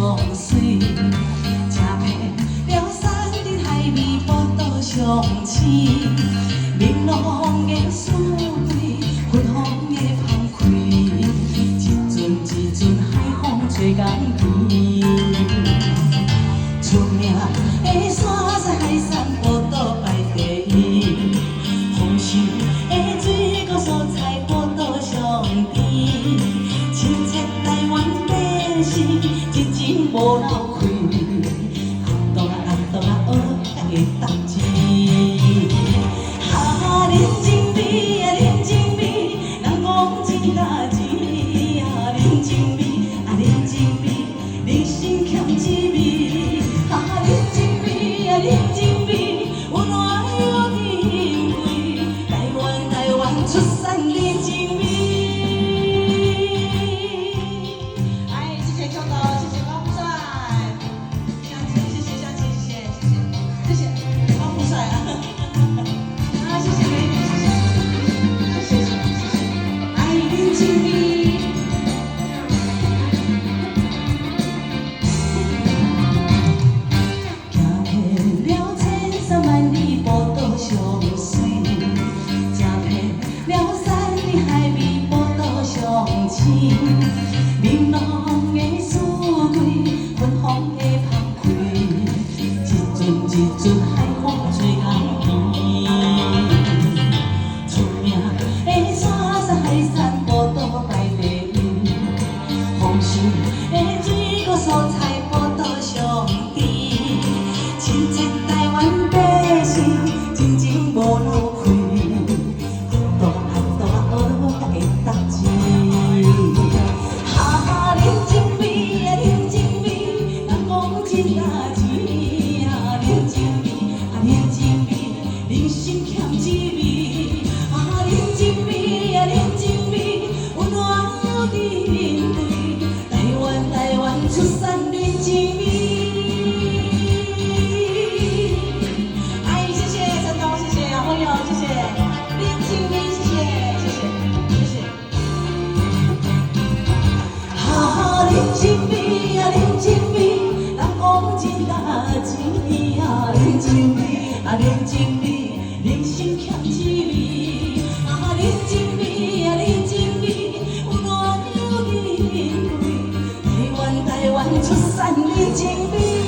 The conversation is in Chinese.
上水，吃遍了山珍海味，宝岛上鲜。明朗的水对，芬芳的芳开，一阵一阵海风吹港边。出名的山山海山，宝岛排第一。丰收的水果蔬菜，宝岛上甜。亲切台湾百姓，真情无流开。学堂啊学堂啊，学个达志。啊，人情味啊人情味，人讲真大钱啊人情味啊人情味，人生欠一味。啊，人情味啊人情味，温暖我珍贵。台湾出产人情味。哎，谢谢秋豆，谢谢高富帅，相亲，谢谢相亲，谢谢谢谢谢谢高富帅啊！啊，谢谢美女，谢谢谢谢谢谢，爱人情味。行遍了千山万里，宝岛上水。山珍海味，宝岛上鲜。明朗的水果，芬芳的芳开，一阵一阵海风吹港边。出名的山山海山，宝岛排第一。丰收的水果蔬菜，宝岛上甜。亲切台湾百姓，真情无流开。人生欠一味，啊，人情味啊，人情味，温暖我珍贵。台湾出产人情味。哎，谢谢陈总，谢谢杨朋友，谢谢人情味，谢谢谢谢谢谢。啊，人情味啊，人情味，人讲真大钱啊，人情味啊，人情味。人生欠一味，啊，人情味啊，人情味，温暖我珍贵。台湾出产人情味。